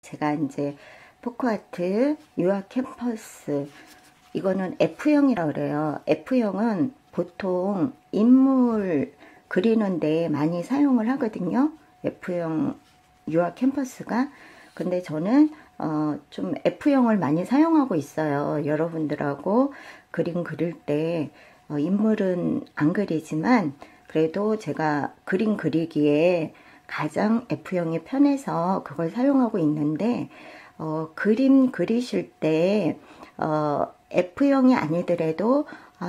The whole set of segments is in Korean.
제가 이제 포크아트 유아 캠퍼스, 이거는 F형이라 그래요. F형은 보통 인물 그리는데 많이 사용을 하거든요. F형 유아 캠퍼스가. 근데 저는 좀 F형을 많이 사용하고 있어요. 여러분들하고 그림 그릴 때 인물은 안 그리지만 그래도 제가 그림 그리기에 가장 F형이 편해서 그걸 사용하고 있는데, 그림 그리실 때 F형이 아니더라도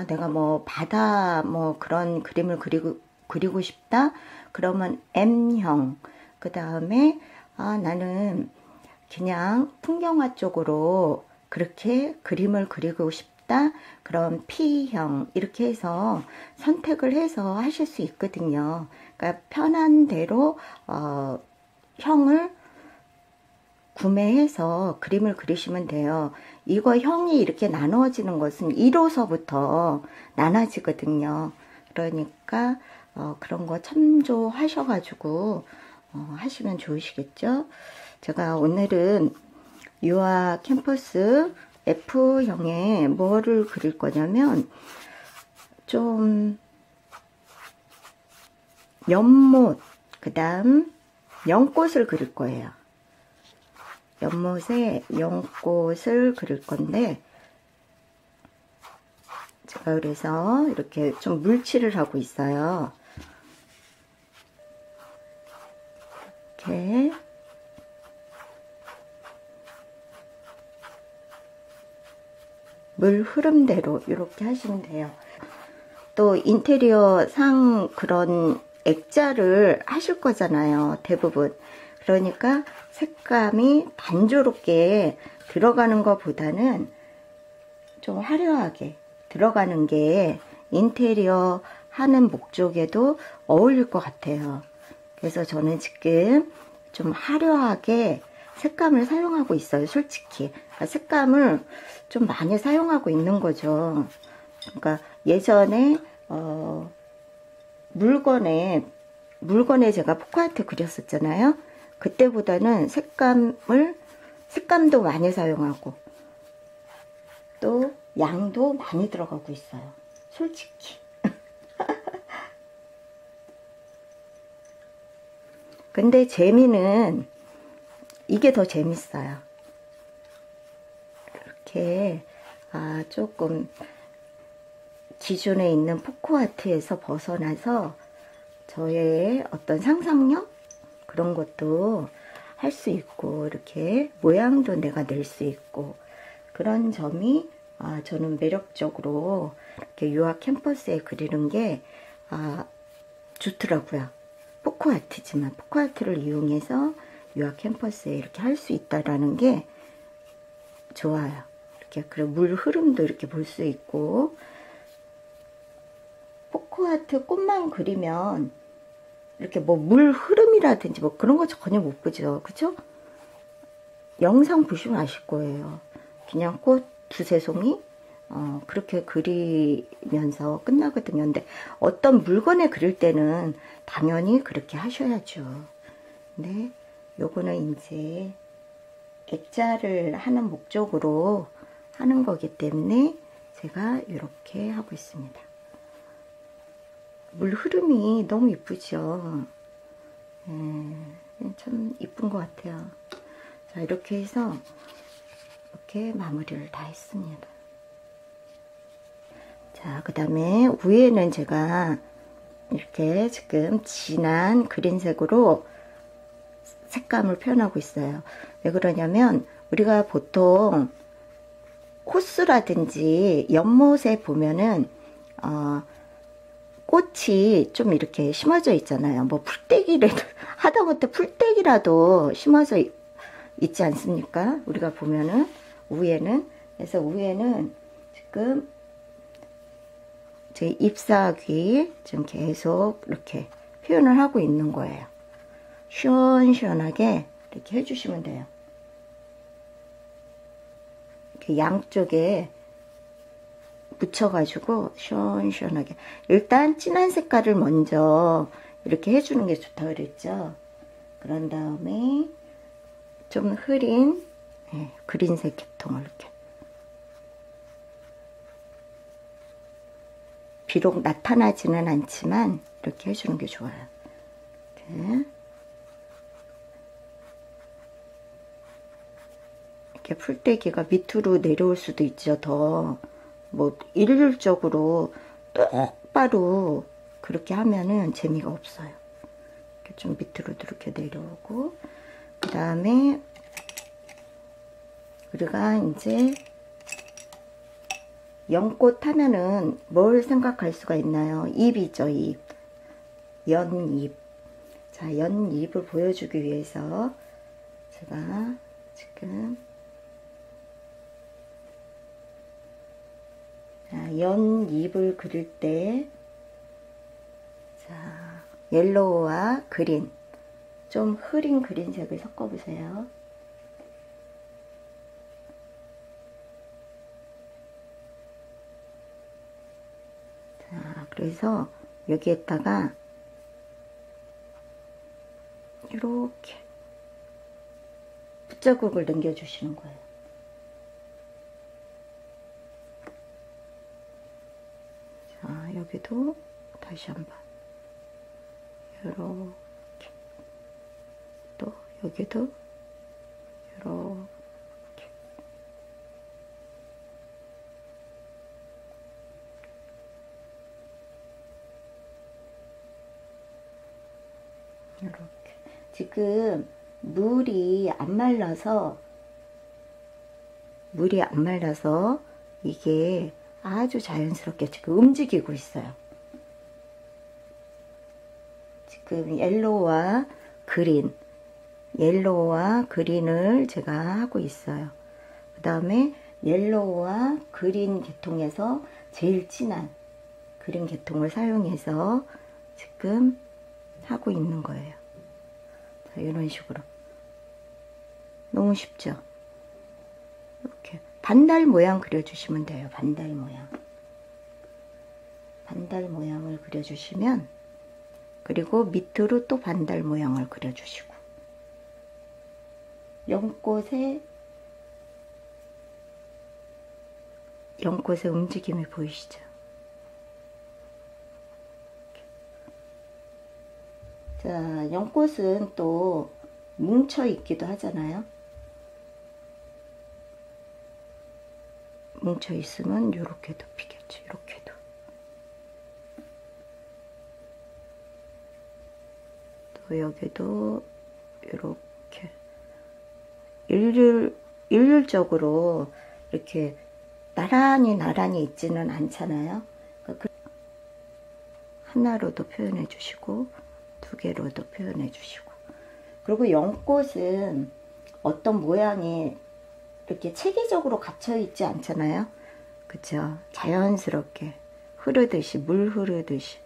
내가 뭐 바다 뭐 그런 그림을 그리고 싶다 그러면 M형, 그 다음에 나는 그냥 풍경화 쪽으로 그렇게 그림을 그리고 싶다 그럼 P형, 이렇게 해서 선택을 해서 하실 수 있거든요. 그러니까 편한 대로 형을 구매해서 그림을 그리시면 돼요. 이거 형이 이렇게 나누어지는 것은 1호서부터 나눠지거든요. 그러니까 그런 거 참조하셔가지고 하시면 좋으시겠죠. 제가 오늘은 유아 캠퍼스 F형에 뭐를 그릴 거냐면 좀 연못, 그 다음 연꽃을 그릴 거예요. 연못에 연꽃을 그릴 건데, 제가 그래서 이렇게 좀 물칠을 하고 있어요. 이렇게 물 흐름대로 이렇게 하시면 돼요. 또 인테리어 상 그런 액자를 하실 거잖아요, 대부분. 그러니까 색감이 단조롭게 들어가는 것보다는 좀 화려하게 들어가는 게 인테리어 하는 목적에도 어울릴 것 같아요. 그래서 저는 지금 좀 화려하게 색감을 사용하고 있어요, 솔직히. 색감을 좀 많이 사용하고 있는 거죠. 그러니까 예전에 물건에 제가 포크아트 그렸었잖아요. 그때보다는 색감도 많이 사용하고 또 양도 많이 들어가고 있어요, 솔직히. 근데 재미는 이게 더 재밌어요. 이렇게 조금 기존에 있는 포크아트에서 벗어나서 저의 어떤 상상력 그런 것도 할 수 있고, 이렇게 모양도 내가 낼 수 있고, 그런 점이 저는 매력적으로 이렇게 유아 캠퍼스에 그리는 게 좋더라고요. 포크아트지만 포크아트를 이용해서 유아 캠퍼스에 이렇게 할 수 있다라는 게 좋아요. 이렇게 그리고 물 흐름도 이렇게 볼 수 있고, 포크아트 꽃만 그리면 이렇게 뭐 물 흐름이라든지 뭐 그런 거 전혀 못 보죠, 그쵸? 영상 보시면 아실 거예요. 그냥 꽃 두세 송이 그렇게 그리면서 끝나거든요. 근데 어떤 물건에 그릴 때는 당연히 그렇게 하셔야죠. 네, 요거는 이제 액자를 하는 목적으로 하는 거기 때문에 제가 이렇게 하고 있습니다. 물 흐름이 너무 이쁘죠. 참 이쁜 것 같아요. 자, 이렇게 해서 이렇게 마무리를 다 했습니다. 자, 그 다음에 위에는 제가 이렇게 지금 진한 그린색으로 색감을 표현하고 있어요. 왜 그러냐면 우리가 보통 호수라든지 연못에 보면은 꽃이 좀 이렇게 심어져 있잖아요. 뭐 풀떼기라도 하다못해 풀떼기라도 심어져 있지 않습니까? 우리가 보면은 위에는. 그래서 위에는 지금 제 잎사귀 지금 계속 이렇게 표현을 하고 있는 거예요. 시원시원하게 이렇게 해주시면 돼요. 이렇게 양쪽에 묻혀가지고 시원시원하게. 일단 진한 색깔을 먼저 이렇게 해주는 게 좋다 그랬죠. 그런 다음에 좀 흐린 그린색 계통을 이렇게 비록 나타나지는 않지만 이렇게 해주는 게 좋아요. 이렇게 풀떼기가 밑으로 내려올 수도 있죠. 더 뭐 일률적으로 똑바로 그렇게 하면은 재미가 없어요. 이렇게 좀 밑으로 이렇게 내려오고, 그 다음에 우리가 이제 연꽃 하면은 뭘 생각할 수가 있나요? 잎이죠, 잎. 연잎. 자, 연잎을 보여주기 위해서 제가 지금 연잎을 그릴 때, 자, 옐로우와 그린, 좀 흐린 그린색을 섞어보세요. 자, 그래서 여기에다가 이렇게 붓자국을 남겨주시는 거예요. 자, 여기도 다시 한번 이렇게, 또 여기도 이렇게, 이렇게. 지금 물이 안 말라서 이게 아주 자연스럽게 지금 움직이고 있어요. 지금 옐로우와 그린을 제가 하고 있어요. 그 다음에 옐로우와 그린 계통에서 제일 진한 그린 계통을 사용해서 지금 하고 있는 거예요. 자, 이런 식으로. 너무 쉽죠? 이렇게 반달 모양 그려주시면 돼요. 반달 모양을 그려주시면, 그리고 밑으로 또 반달 모양을 그려주시고, 연꽃의 움직임이 보이시죠? 자, 연꽃은 또 뭉쳐 있기도 하잖아요. 뭉쳐 있으면 이렇게도 피겠죠. 이렇게도. 또 여기도 이렇게 일률적으로 이렇게 나란히 있지는 않잖아요. 그러니까 하나로도 표현해 주시고, 두 개로도 표현해 주시고. 그리고 연꽃은 어떤 모양이 이렇게 체계적으로 갇혀 있지 않잖아요. 그쵸? 자연스럽게 흐르듯이, 물 흐르듯이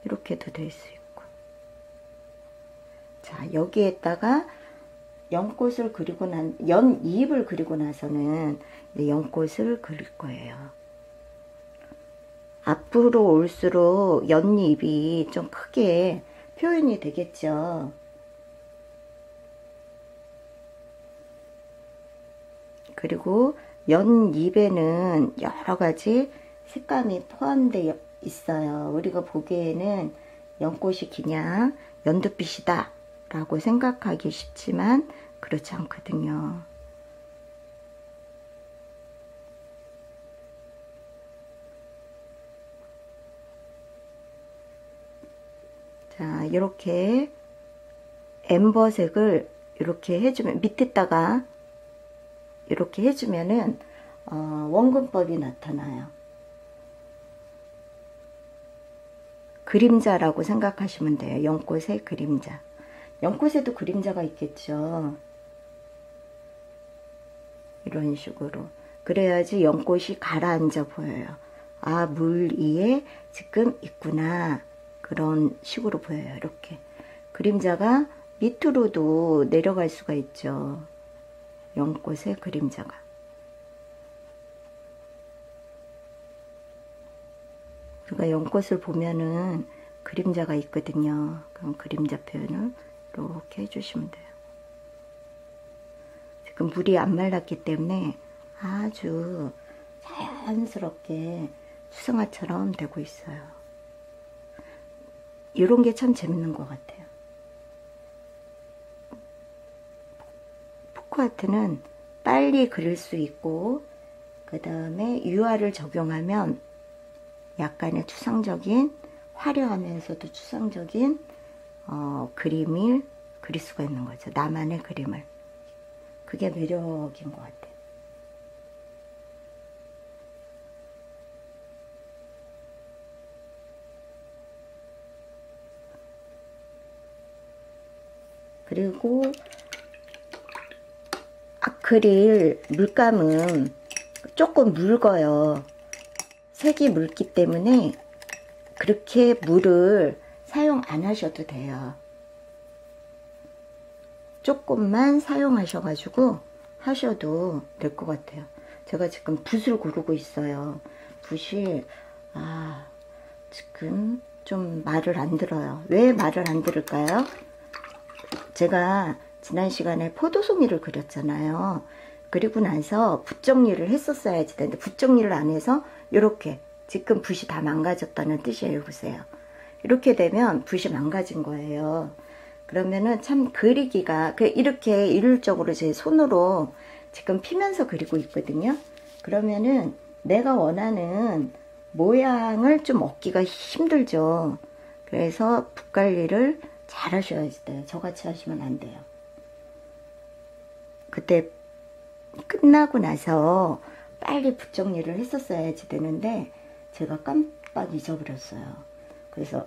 이렇게도 될 수 있고. 자, 여기에다가 연꽃을 그리고 연잎을 그리고 나서는 연꽃을 그릴 거예요. 앞으로 올수록 연잎이 좀 크게 표현이 되겠죠. 그리고 연잎에는 여러 가지 색감이 포함되어 있어요. 우리가 보기에는 연꽃이 그냥 연두빛이다 라고 생각하기 쉽지만 그렇지 않거든요. 자, 이렇게 엠버색을 이렇게 해주면, 밑에다가 이렇게 해주면은 원근법이 나타나요. 그림자라고 생각하시면 돼요. 연꽃의 그림자. 연꽃에도 그림자가 있겠죠. 이런 식으로. 그래야지 연꽃이 가라앉아 보여요. 아, 물 위에 지금 있구나. 그런 식으로 보여요. 이렇게. 그림자가 밑으로도 내려갈 수가 있죠. 연꽃의 그림자가. 우리가 연꽃을 보면은 그림자가 있거든요. 그럼 그림자 표현을 이렇게 해주시면 돼요. 지금 물이 안 말랐기 때문에 아주 자연스럽게 수성화처럼 되고 있어요. 이런 게 참 재밌는 것 같아요. 포크아트는 빨리 그릴 수 있고, 그 다음에 유화를 적용하면 약간의 추상적인, 화려하면서도 추상적인 그림을 그릴 수가 있는 거죠. 나만의 그림을. 그게 매력인 것 같아요. 그리고 아크릴 물감은 조금 묽어요. 색이 묽기 때문에 그렇게 물을 사용 안 하셔도 돼요. 조금만 사용하셔가지고 하셔도 될 것 같아요. 제가 지금 붓을 고르고 있어요. 붓이 지금 좀 말을 안 들어요. 왜 말을 안 들을까요? 제가 지난 시간에 포도송이를 그렸잖아요. 그리고 나서 붓 정리를 했었어야지 되는데 붓 정리를 안 해서 이렇게 지금 붓이 다 망가졌다는 뜻이에요. 보세요. 이렇게 되면 붓이 망가진 거예요. 그러면은 참 그리기가 이렇게 일률적으로 제 손으로 지금 피면서 그리고 있거든요. 그러면은 내가 원하는 모양을 좀 얻기가 힘들죠. 그래서 붓 관리를 잘 하셔야 돼요. 저같이 하시면 안 돼요. 그때 끝나고 나서 빨리 붓 정리를 했었어야지 되는데 제가 깜빡 잊어버렸어요. 그래서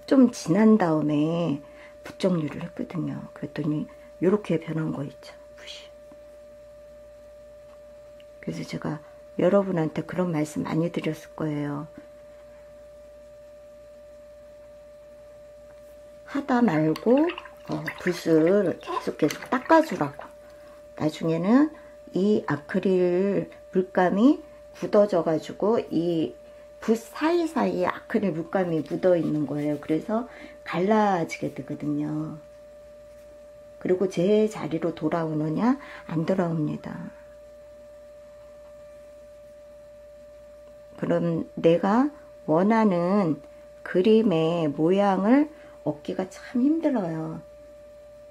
좀 지난 다음에 붓 정리를 했거든요. 그랬더니 이렇게 변한 거 있죠. 붓이. 그래서 제가 여러분한테 그런 말씀 많이 드렸을 거예요. 하다 말고 붓을 계속 닦아주라고. 나중에는 이 아크릴 물감이 굳어져 가지고 이 붓 사이사이에 아크릴 물감이 묻어 있는 거예요. 그래서 갈라지게 되거든요. 그리고 제 자리로 돌아오느냐? 안 돌아옵니다. 그럼 내가 원하는 그림의 모양을 얻기가 참 힘들어요.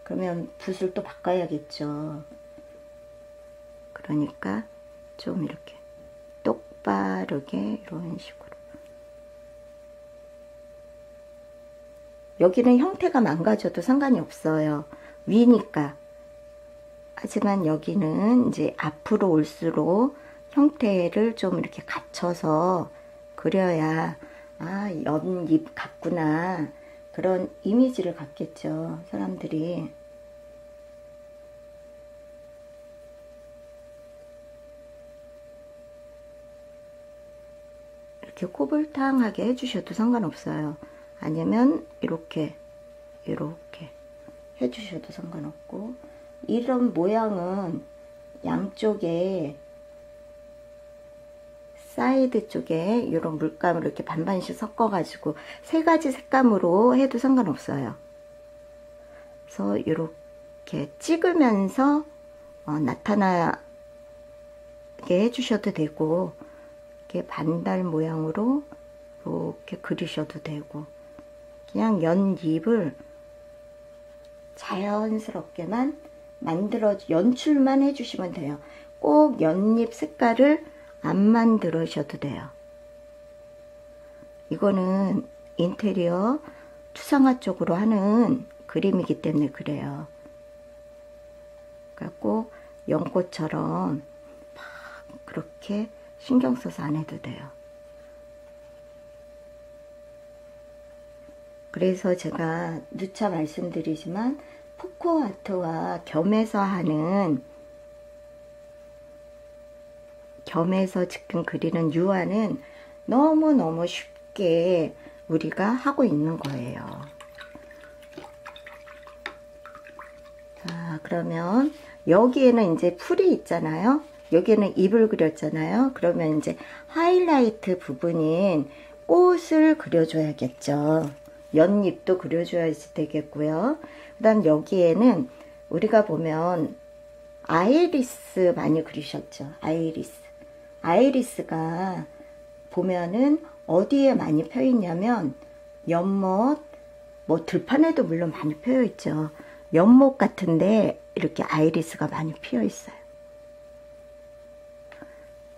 그러면 붓을 또 바꿔야겠죠. 그러니까 좀 이렇게 똑바르게 이런 식으로. 여기는 형태가 망가져도 상관이 없어요. 위니까. 하지만 여기는 이제 앞으로 올수록 형태를 좀 이렇게 갖춰서 그려야 연잎 같구나. 그런 이미지를 갖겠죠. 사람들이. 이렇게 꼬불탕하게 해주셔도 상관없어요. 아니면 이렇게 해주셔도 상관없고, 이런 모양은 양쪽에 사이드 쪽에 이런 물감을 이렇게 반반씩 섞어 가지고 세 가지 색감으로 해도 상관없어요. 그래서 이렇게 찍으면서 나타나게 해주셔도 되고, 이렇게 반달 모양으로 이렇게 그리셔도 되고, 그냥 연잎을 자연스럽게만 연출만 해주시면 돼요. 꼭 연잎 색깔을 안 만들으셔도 돼요. 이거는 인테리어 추상화 쪽으로 하는 그림이기 때문에 그래요. 그러니까 꼭 연꽃처럼 막 그렇게 신경 써서 안 해도 돼요. 그래서 제가 누차 말씀드리지만 포크아트와 겸해서 지금 그리는 유화는 너무너무 쉽게 우리가 하고 있는 거예요. 자, 그러면 여기에는 이제 풀이 있잖아요. 여기에는 잎을 그렸잖아요. 그러면 이제 하이라이트 부분인 꽃을 그려줘야겠죠. 연잎도 그려줘야 되겠고요. 그 다음 여기에는 우리가 보면 아이리스 많이 그리셨죠? 아이리스. 아이리스가 보면은 어디에 많이 펴 있냐면 연못, 뭐 들판에도 물론 많이 펴 있죠. 연못 같은데 이렇게 아이리스가 많이 피어 있어요.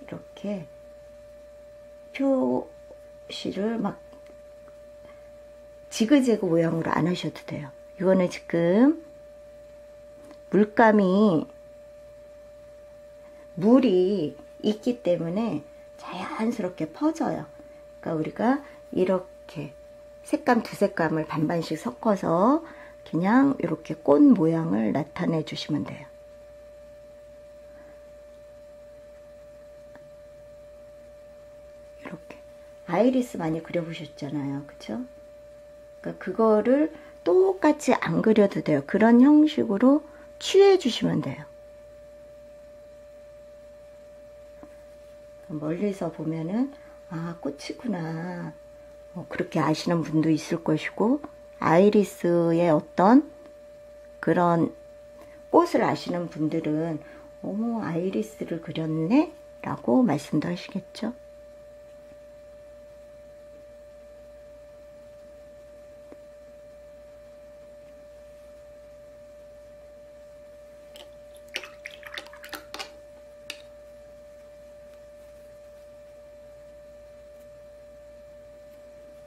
이렇게 표시를 막 지그재그 모양으로 안 하셔도 돼요. 이거는 지금 물감이 물이 있기 때문에 자연스럽게 퍼져요. 그러니까 우리가 이렇게 색감 두 색감을 반반씩 섞어서 그냥 이렇게 꽃 모양을 나타내 주시면 돼요. 이렇게 아이리스 많이 그려보셨잖아요. 그쵸? 그러니까 그거를 똑같이 안 그려도 돼요. 그런 형식으로 취해 주시면 돼요. 멀리서 보면은 아, 꽃이구나, 그렇게 아시는 분도 있을 것이고, 아이리스의 어떤 그런 꽃을 아시는 분들은 어머, 아이리스를 그렸네? 라고 말씀도 하시겠죠.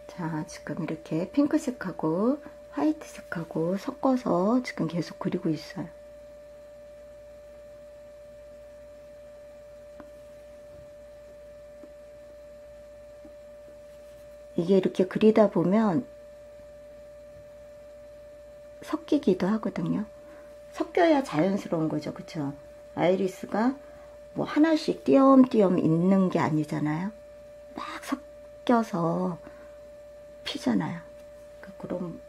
자, 지금 이렇게 핑크색하고 화이트색하고 섞어서 지금 계속 그리고 있어요. 이게 이렇게 그리다 보면 섞이기도 하거든요. 섞여야 자연스러운 거죠. 그쵸? 아이리스가 뭐 하나씩 띄엄띄엄 있는 게 아니잖아요. 막 섞여서 피잖아요. 그런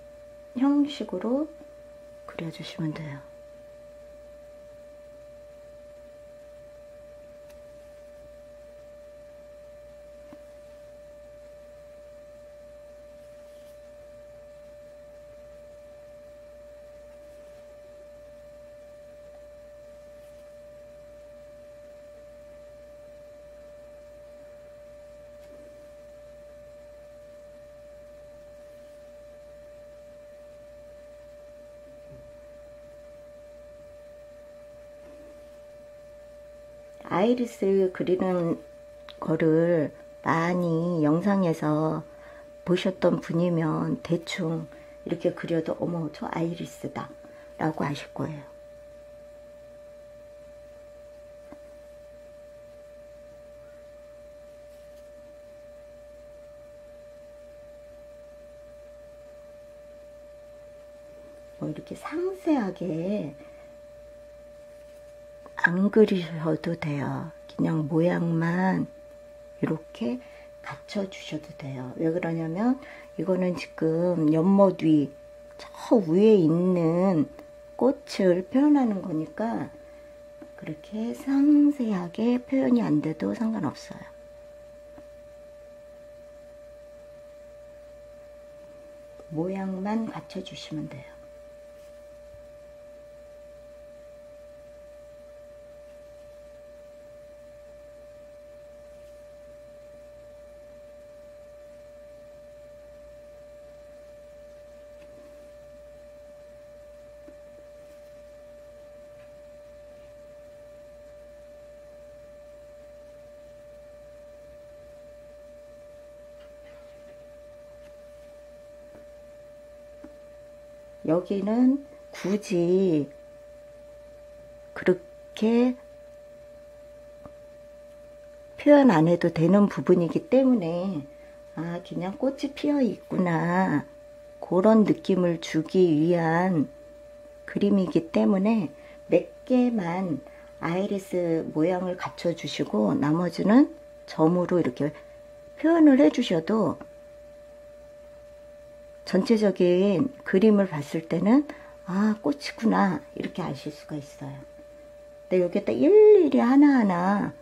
형식으로 그려주시면 돼요. 아이리스 그리는 거를 많이 영상에서 보셨던 분이면 대충 이렇게 그려도 어머, 저 아이리스다 라고 아실 거예요. 뭐 이렇게 상세하게 안 그리셔도 돼요. 그냥 모양만 이렇게 갖춰 주셔도 돼요. 왜 그러냐면 이거는 지금 연못 위, 저 위에 있는 꽃을 표현하는 거니까 그렇게 상세하게 표현이 안 돼도 상관없어요. 모양만 갖춰 주시면 돼요. 여기는 굳이 그렇게 표현 안 해도 되는 부분이기 때문에 아, 그냥 꽃이 피어 있구나, 그런 느낌을 주기 위한 그림이기 때문에 몇 개만 아이리스 모양을 갖춰 주시고 나머지는 점으로 이렇게 표현을 해 주셔도 전체적인 그림을 봤을 때는 아, 꽃이구나 이렇게 아실 수가 있어요. 근데 여기에다 일일이 하나하나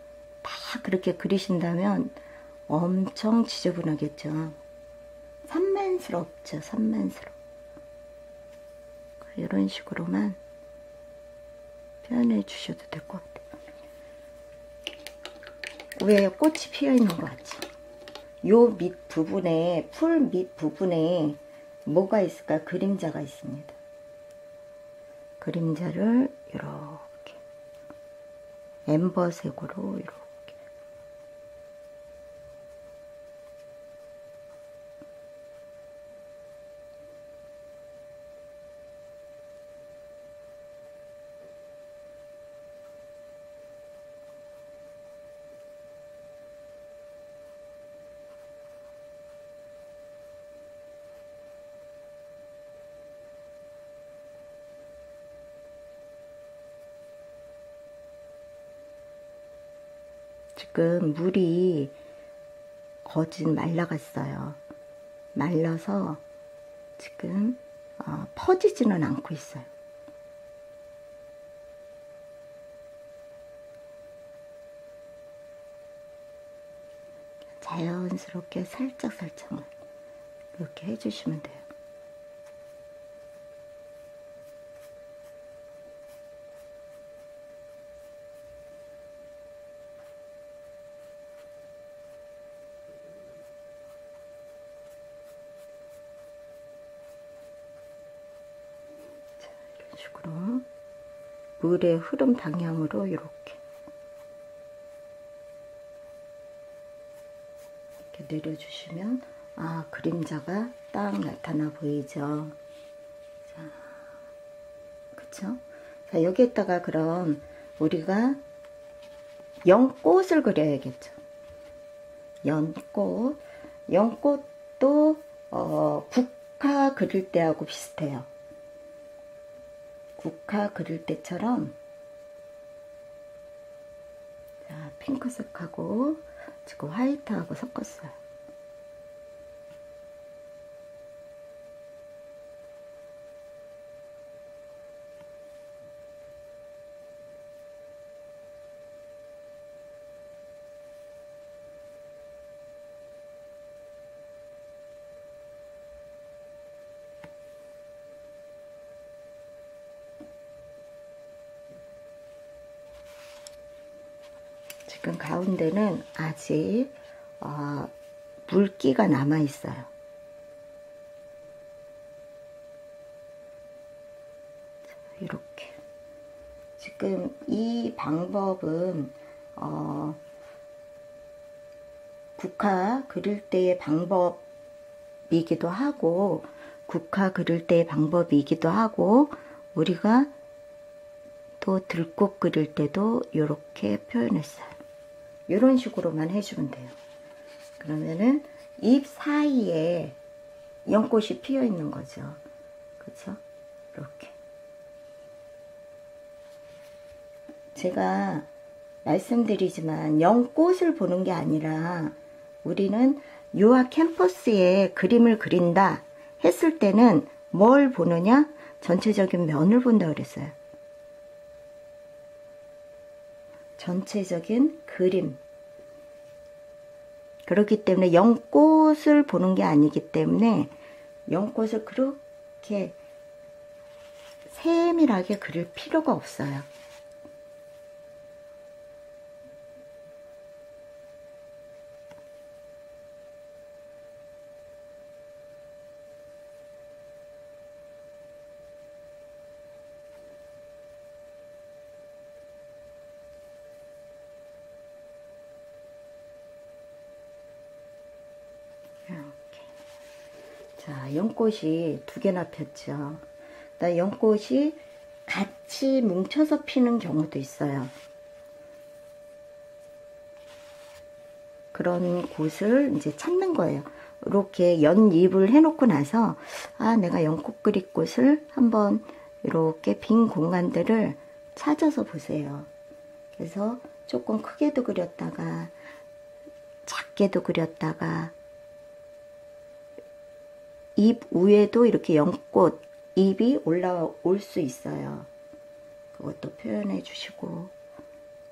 다 그렇게 그리신다면 엄청 지저분하겠죠. 산만스럽죠. 산만스러워. 이런 식으로만 표현해 주셔도 될 것 같아요. 왜 꽃이 피어 있는 것 같죠? 요 밑 부분에, 풀 밑 부분에 뭐가 있을까? 그림자가 있습니다. 그림자를 이렇게 엠버색으로 이렇게 지금 물이 거진 말라갔어요. 말라서 지금 퍼지지는 않고 있어요. 자연스럽게 살짝살짝만 이렇게 해주시면 돼요. 식으로 물의 흐름 방향으로 이렇게 내려주시면 그림자가 딱 나타나 보이죠. 자, 그쵸? 자, 여기에다가 그럼 우리가 연꽃을 그려야겠죠. 연꽃도 국화 그릴 때하고 비슷해요. 국화 그릴 때처럼 자, 핑크색하고 지금 화이트하고 섞었어요. 지금 가운데는 아직 물기가 남아 있어요. 이렇게 지금 이 방법은 국화 그릴 때의 방법이기도 하고 국화 그릴 때의 방법이기도 하고 우리가 또 들꽃 그릴 때도 이렇게 표현했어요. 이런 식으로만 해주면 돼요. 그러면은 잎 사이에 연꽃이 피어 있는 거죠. 그렇죠? 이렇게. 제가 말씀드리지만 연꽃을 보는 게 아니라 우리는 유아 캠퍼스에 그림을 그린다 했을 때는 뭘 보느냐? 전체적인 면을 본다 그랬어요. 전체적인 그림. 그렇기 때문에 연꽃을 보는 게 아니기 때문에 연꽃을 그렇게 세밀하게 그릴 필요가 없어요. 자, 연꽃이 두 개나 폈죠. 연꽃이 같이 뭉쳐서 피는 경우도 있어요. 그런 곳을 이제 찾는 거예요. 이렇게 연잎을 해놓고 나서 내가 연꽃 그릴 곳을 한번 이렇게 빈 공간들을 찾아서 보세요. 그래서 조금 크게도 그렸다가 작게도 그렸다가 잎 위에도 이렇게 연꽃 잎이 올라올 수 있어요. 그것도 표현해 주시고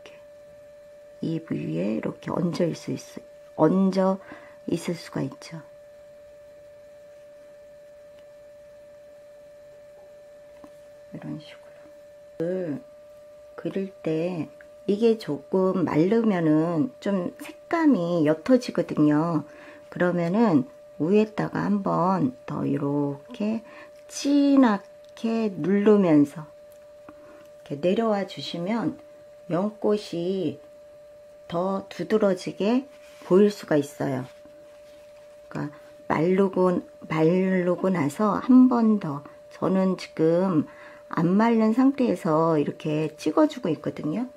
이렇게 잎 위에 이렇게 얹어 있을 수가 있죠. 이런 식으로 그릴 때 이게 조금 마르면은 좀 색감이 옅어지거든요. 그러면은 위에다가 한번 더 이렇게 진하게 누르면서 이렇게 내려와 주시면 연꽃이 더 두드러지게 보일 수가 있어요. 그러니까 마르고 나서 한 번 더, 저는 지금 안 마른 상태에서 이렇게 찍어주고 있거든요.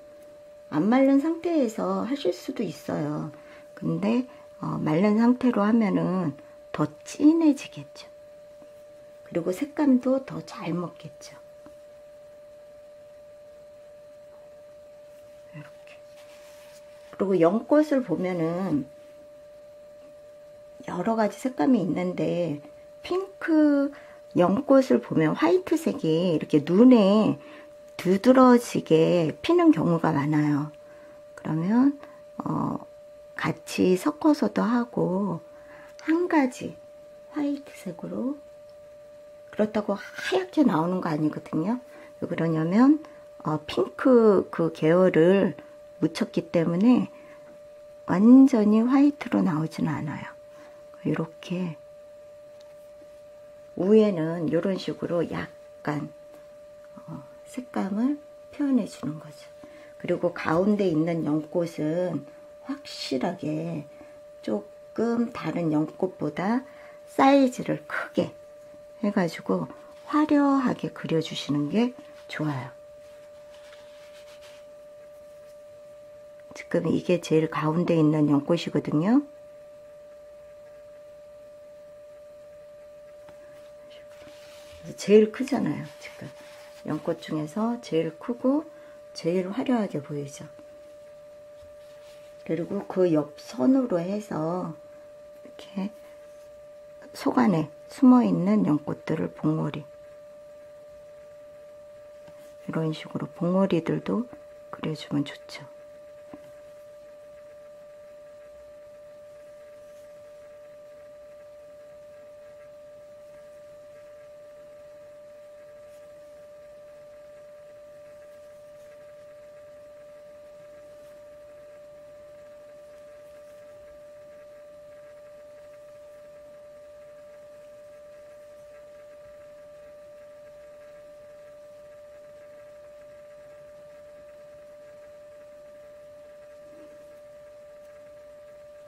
안 마른 상태에서 하실 수도 있어요. 근데 마른 상태로 하면은 더 진해지겠죠. 그리고 색감도 더 잘 먹겠죠. 이렇게. 그리고 연꽃을 보면은 여러 가지 색감이 있는데, 핑크 연꽃을 보면 화이트색이 이렇게 눈에 두드러지게 피는 경우가 많아요. 그러면 같이 섞어서도 하고, 한 가지 화이트색으로, 그렇다고 하얗게 나오는 거 아니거든요. 왜 그러냐면 핑크 그 계열을 묻혔기 때문에 완전히 화이트로 나오진 않아요. 이렇게 위에는 이런 식으로 약간 색감을 표현해 주는 거죠. 그리고 가운데 있는 연꽃은 확실하게 조금 다른 연꽃보다 사이즈를 크게 해가지고 화려하게 그려주시는 게 좋아요. 지금 이게 제일 가운데 있는 연꽃이거든요. 제일 크잖아요. 지금 연꽃 중에서 제일 크고 제일 화려하게 보이죠. 그리고 그 옆 선으로 해서 이렇게 속 안에 숨어있는 연꽃들을 봉오리, 이런 식으로 봉오리들도 그려주면 좋죠.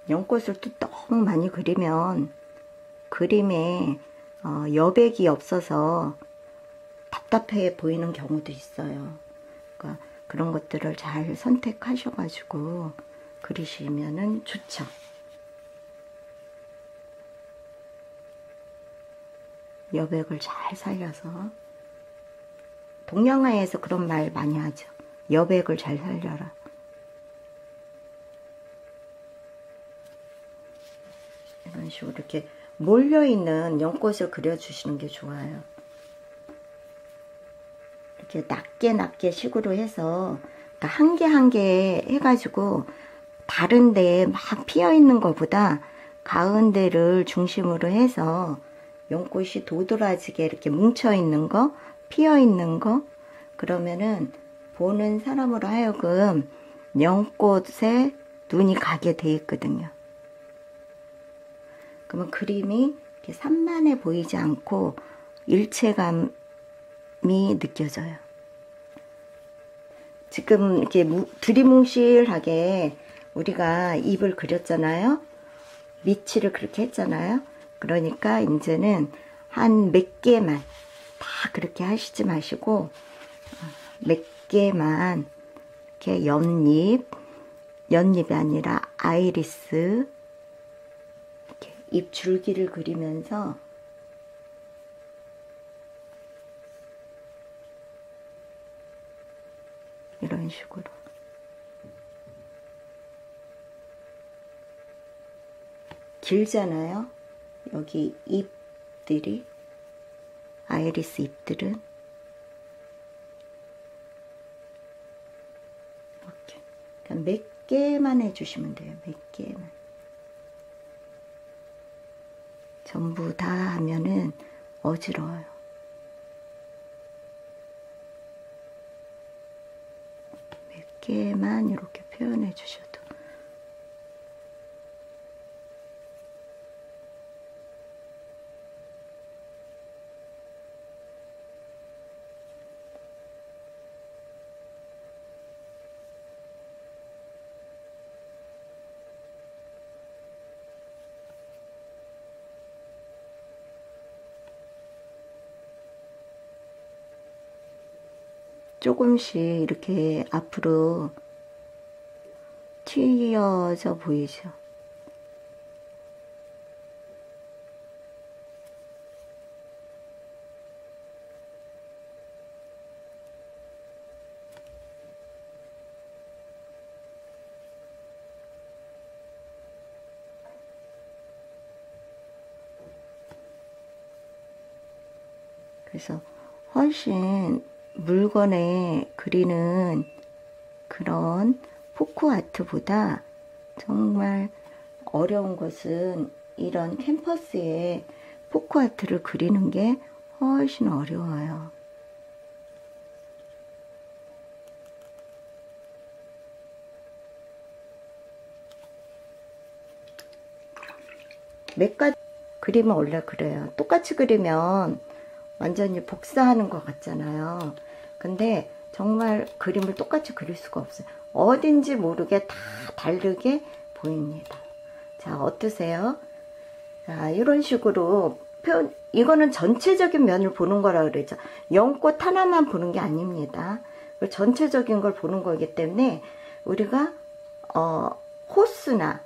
연꽃을 또 너무 많이 그리면 그림에 여백이 없어서 답답해 보이는 경우도 있어요. 그러니까 그런 것들을 잘 선택하셔가지고 그리시면은 좋죠. 여백을 잘 살려서. 동양화에서 그런 말 많이 하죠. 여백을 잘 살려라. 이런 식으로 이렇게 몰려있는 연꽃을 그려주시는 게 좋아요. 이렇게 낮게 식으로 해서 한 개 한 개 해가지고 다른 데에 막 피어있는 것보다 가운데를 중심으로 해서 연꽃이 도드라지게 이렇게 뭉쳐있는 거, 피어있는 거, 그러면은 보는 사람으로 하여금 연꽃에 눈이 가게 돼 있거든요. 그러면 그림이 이렇게 산만해 보이지 않고 일체감이 느껴져요. 지금 이렇게 두리뭉실하게 우리가 입을 그렸잖아요. 밑치를 그렇게 했잖아요. 그러니까 이제는 한 몇 개만, 다 그렇게 하시지 마시고 몇 개만 이렇게 연잎이 아니라 아이리스, 이렇게 잎 줄기를 그리면서 이런 식으로 길잖아요. 여기 잎들이, 아이리스 잎들은 이렇게 그러니까 몇 개만 해주시면 돼요. 몇 개만. 전부 다 하면은 어지러워요. 얇게만 이렇게 표현해 주셔도. 조금씩 이렇게 앞으로 튀어져 보이죠. 그래서 훨씬 물건에 그리는 그런 포크아트보다 정말 어려운 것은 이런 캔버스에 포크아트를 그리는 게 훨씬 어려워요. 몇 가지 그림은 원래 그래요. 똑같이 그리면 완전히 복사하는 것 같잖아요. 근데 정말 그림을 똑같이 그릴 수가 없어요. 어딘지 모르게 다 다르게 보입니다. 자, 어떠세요? 자, 이런 식으로 표현, 이거는 전체적인 면을 보는 거라 그러죠. 연꽃 하나만 보는 게 아닙니다. 전체적인 걸 보는 거기 때문에 우리가 호수나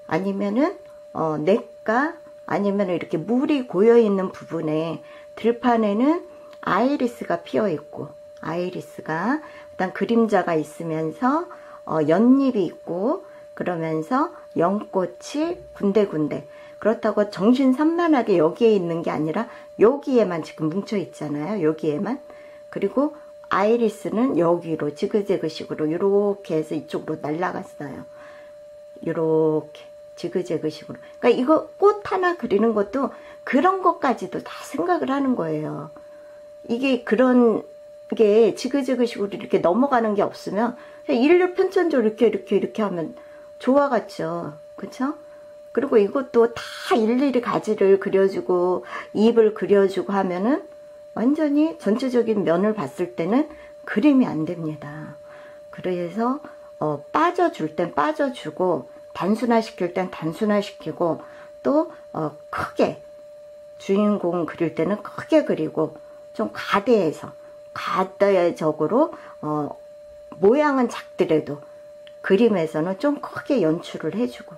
아니면은 냇가 아니면 이렇게 물이 고여 있는 부분에 들판에는 아이리스가 피어 있고, 아이리스가 일단 그림자가 있으면서 연잎이 있고, 그러면서 연꽃이 군데군데, 그렇다고 정신산만하게 여기에 있는 게 아니라 여기에만 지금 뭉쳐 있잖아요. 여기에만. 그리고 아이리스는 여기로 지그재그식으로 이렇게 해서 이쪽으로 날아갔어요. 이렇게 지그재그식으로. 그러니까 이거 꽃 하나 그리는 것도 그런 것까지도 다 생각을 하는 거예요. 이게 그런 게 지그재그식으로 이렇게 넘어가는 게 없으면 그냥 일률 편천적으로 이렇게 하면 좋아갔죠. 그쵸? 그리고 이것도 다 일일이 가지를 그려주고 잎을 그려주고 하면은 완전히 전체적인 면을 봤을 때는 그림이 안 됩니다. 그래서 빠져줄 땐 빠져주고 단순화시킬 땐 단순화시키고 또 크게 주인공 그릴 때는 크게 그리고 좀 가대적으로 모양은 작더라도 그림에서는 좀 크게 연출을 해주고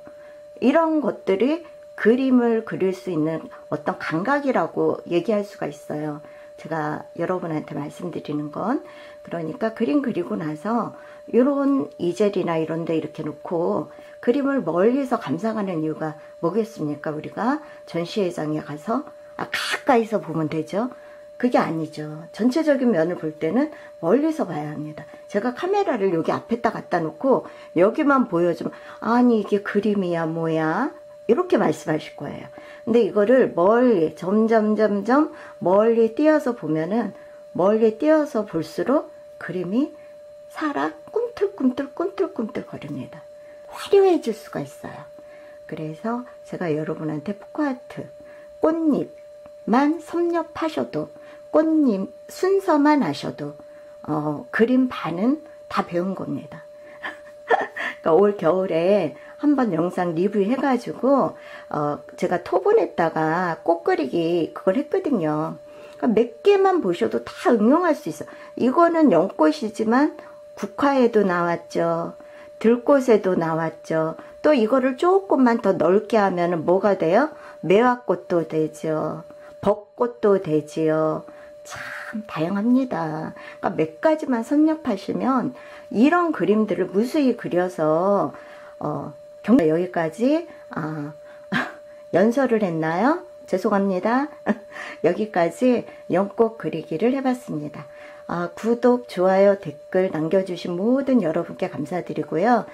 이런 것들이 그림을 그릴 수 있는 어떤 감각이라고 얘기할 수가 있어요. 제가 여러분한테 말씀드리는 건 그러니까 그림 그리고 나서 이런 이젤이나 이런 데 이렇게 놓고 그림을 멀리서 감상하는 이유가 뭐겠습니까? 우리가 전시회장에 가서 가까이서 보면 되죠. 그게 아니죠. 전체적인 면을 볼 때는 멀리서 봐야 합니다. 제가 카메라를 여기 앞에다 갖다 놓고 여기만 보여주면 아니 이게 그림이야 뭐야 이렇게 말씀하실 거예요. 근데 이거를 멀리 점점 멀리 띄어서 보면은 멀리 띄어서 볼수록 그림이 살아 꿈틀꿈틀 거립니다. 화려해질 수가 있어요. 그래서 제가 여러분한테 포크아트 꽃잎만 섭렵하셔도 꽃잎 순서만 하셔도 그림 반은 다 배운 겁니다. 그러니까 올 겨울에 한번 영상 리뷰 해가지고 제가 토분에다가 꽃 그리기 그걸 했거든요. 그러니까 몇 개만 보셔도 다 응용할 수 있어요. 이거는 연꽃이지만 국화에도 나왔죠. 들꽃에도 나왔죠. 또 이거를 조금만 더 넓게 하면 뭐가 돼요? 매화꽃도 되죠. 벚꽃도 되지요. 참 다양합니다. 그러니까 몇 가지만 섭렵하시면 이런 그림들을 무수히 그려서 여기까지 연설을 했나요? 죄송합니다. 여기까지 연꽃 그리기를 해봤습니다. 구독, 좋아요, 댓글 남겨주신 모든 여러분께 감사드리고요.